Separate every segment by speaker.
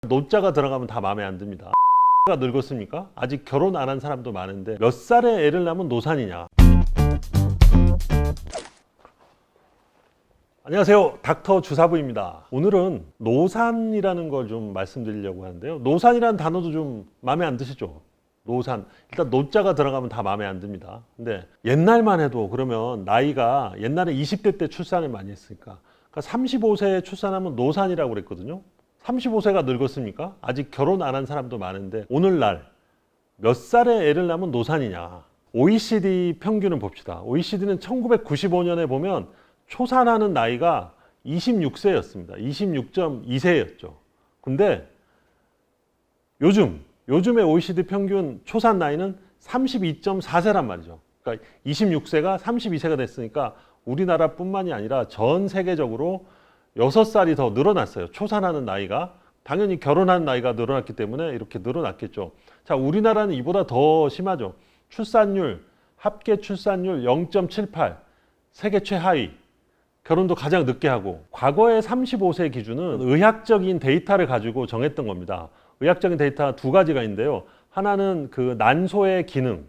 Speaker 1: 노자가 들어가면 다 마음에 안 듭니다. 가 늙었습니까? 아직 결혼 안 한 사람도 많은데 몇 살에 애를 낳으면 노산이냐? 안녕하세요, 닥터 주사부입니다. 오늘은 노산이라는 걸 좀 말씀드리려고 하는데요. 노산이라는 단어도 좀 마음에 안 드시죠? 노산, 일단 노자가 들어가면 다 마음에 안 듭니다. 근데 옛날만 해도 그러면 나이가 옛날에 20대 때 출산을 많이 했으니까, 그러니까 35세에 출산하면 노산이라고 그랬거든요. 35세가 늙었습니까? 아직 결혼 안 한 사람도 많은데 오늘날 몇 살에 애를 낳으면 노산이냐? OECD 평균을 봅시다. OECD는 1995년에 보면 초산하는 나이가 26세였습니다. 26.2세였죠. 근데 요즘의 OECD 평균 초산 나이는 32.4세란 말이죠. 그러니까 26세가 32세가 됐으니까 우리나라뿐만이 아니라 전 세계적으로 6살이 더 늘어났어요. 초산하는 나이가. 당연히 결혼하는 나이가 늘어났기 때문에 이렇게 늘어났겠죠. 자, 우리나라는 이보다 더 심하죠. 출산율, 합계 출산율 0.78, 세계 최하위. 결혼도 가장 늦게 하고, 과거의 35세 기준은 의학적인 데이터를 가지고 정했던 겁니다. 의학적인 데이터가 두 가지가 있는데요. 하나는 그 난소의 기능,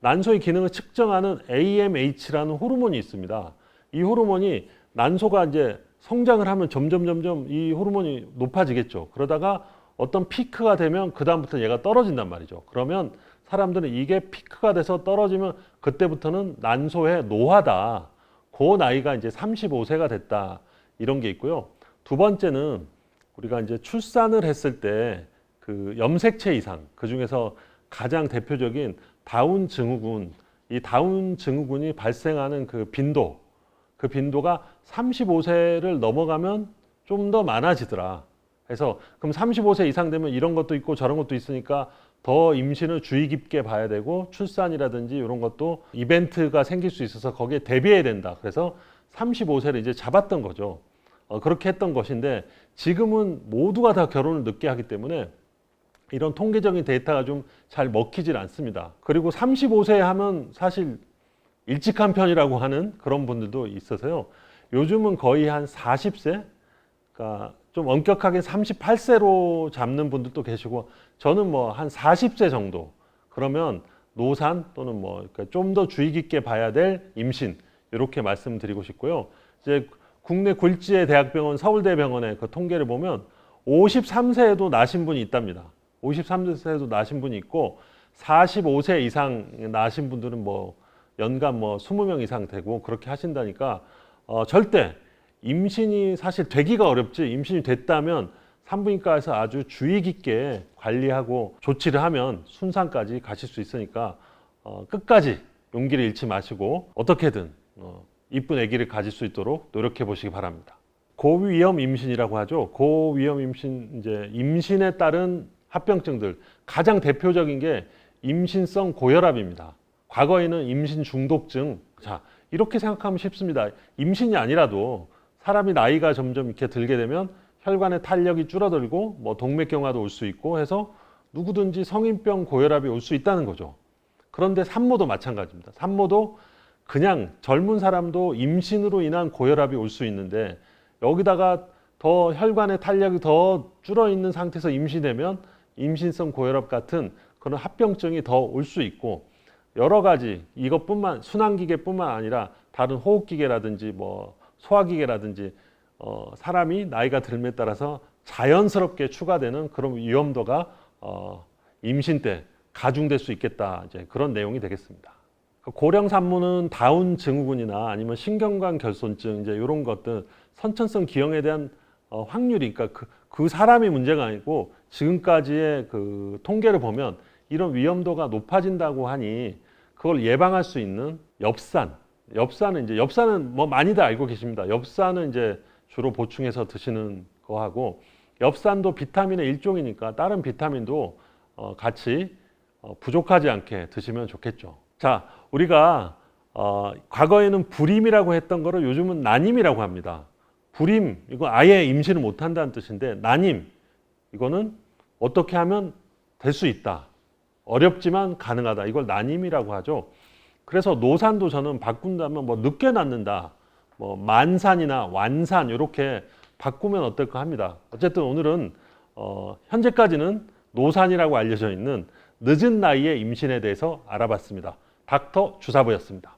Speaker 1: 난소의 기능을 측정하는 AMH라는 호르몬이 있습니다. 이 호르몬이 난소가 이제 성장을 하면 점점 이 호르몬이 높아지겠죠. 그러다가 어떤 피크가 되면 그 다음부터 얘가 떨어진단 말이죠. 그러면 사람들은 이게 피크가 돼서 떨어지면 그때부터는 난소의 노화다. 그 나이가 이제 35세가 됐다. 이런 게 있고요. 두 번째는 우리가 이제 출산을 했을 때 그 염색체 이상, 그 중에서 가장 대표적인 다운 증후군, 이 다운 증후군이 발생하는 그 빈도가 35세를 넘어가면 좀 더 많아지더라. 그래서 그럼 35세 이상 되면 이런 것도 있고 저런 것도 있으니까 더 임신을 주의 깊게 봐야 되고, 출산이라든지 이런 것도 이벤트가 생길 수 있어서 거기에 대비해야 된다. 그래서 35세를 이제 잡았던 거죠. 그렇게 했던 것인데, 지금은 모두가 다 결혼을 늦게 하기 때문에 이런 통계적인 데이터가 좀 잘 먹히질 않습니다. 그리고 35세 하면 사실 일찍한 편이라고 하는 그런 분들도 있어서요. 요즘은 거의 한 40세, 그러니까 좀 엄격하게 38세로 잡는 분들도 계시고, 저는 뭐 한 40세 정도, 그러면 노산 또는 뭐 좀 더 주의 깊게 봐야 될 임신, 이렇게 말씀드리고 싶고요. 이제 국내 굴지의 대학병원 서울대병원의 그 통계를 보면 53세에도 나신 분이 있답니다. 53세에도 나신 분이 있고, 45세 이상 나신 분들은 뭐 연간 뭐 20명 이상 되고 그렇게 하신다니까, 절대 임신이 사실 되기가 어렵지, 임신이 됐다면 산부인과에서 아주 주의 깊게 관리하고 조치를 하면 순산까지 가실 수 있으니까 끝까지 용기를 잃지 마시고 어떻게든 이쁜 아기를 가질 수 있도록 노력해 보시기 바랍니다. 고위험 임신이라고 하죠. 고위험 임신, 이제 임신에 따른 합병증들, 가장 대표적인 게 임신성 고혈압입니다. 과거에는 임신 중독증. 자, 이렇게 생각하면 쉽습니다. 임신이 아니라도 사람이 나이가 점점 이렇게 들게 되면 혈관의 탄력이 줄어들고 뭐 동맥경화도 올 수 있고 해서 누구든지 성인병 고혈압이 올 수 있다는 거죠. 그런데 산모도 마찬가지입니다. 산모도 그냥 젊은 사람도 임신으로 인한 고혈압이 올 수 있는데, 여기다가 더 혈관의 탄력이 더 줄어 있는 상태에서 임신되면 임신성 고혈압 같은 그런 합병증이 더 올 수 있고, 여러 가지 이것뿐만, 순환기계뿐만 아니라 다른 호흡기계라든지 뭐 소화기계라든지 사람이 나이가 들음에 따라서 자연스럽게 추가되는 그런 위험도가 임신 때 가중될 수 있겠다, 이제 그런 내용이 되겠습니다. 고령 산모는 다운 증후군이나 아니면 신경관 결손증, 이제 이런 것들, 선천성 기형에 대한 확률이, 그러니까 그 사람이 문제가 아니고 지금까지의 그 통계를 보면 이런 위험도가 높아진다고 하니 그걸 예방할 수 있는 엽산은 뭐 많이들 알고 계십니다. 엽산은 이제 주로 보충해서 드시는 거하고, 엽산도 비타민의 일종이니까 다른 비타민도 같이 부족하지 않게 드시면 좋겠죠. 자, 우리가 과거에는 불임이라고 했던 거를 요즘은 난임이라고 합니다. 불임, 이거 아예 임신을 못한다는 뜻인데, 난임, 이거는 어떻게 하면 될 수 있다, 어렵지만 가능하다, 이걸 난임이라고 하죠. 그래서 노산도 저는 바꾼다면 뭐 늦게 낳는다, 뭐 만산이나 완산 이렇게 바꾸면 어떨까 합니다. 어쨌든 오늘은 현재까지는 노산이라고 알려져 있는 늦은 나이에 임신에 대해서 알아봤습니다. 닥터 주사부였습니다.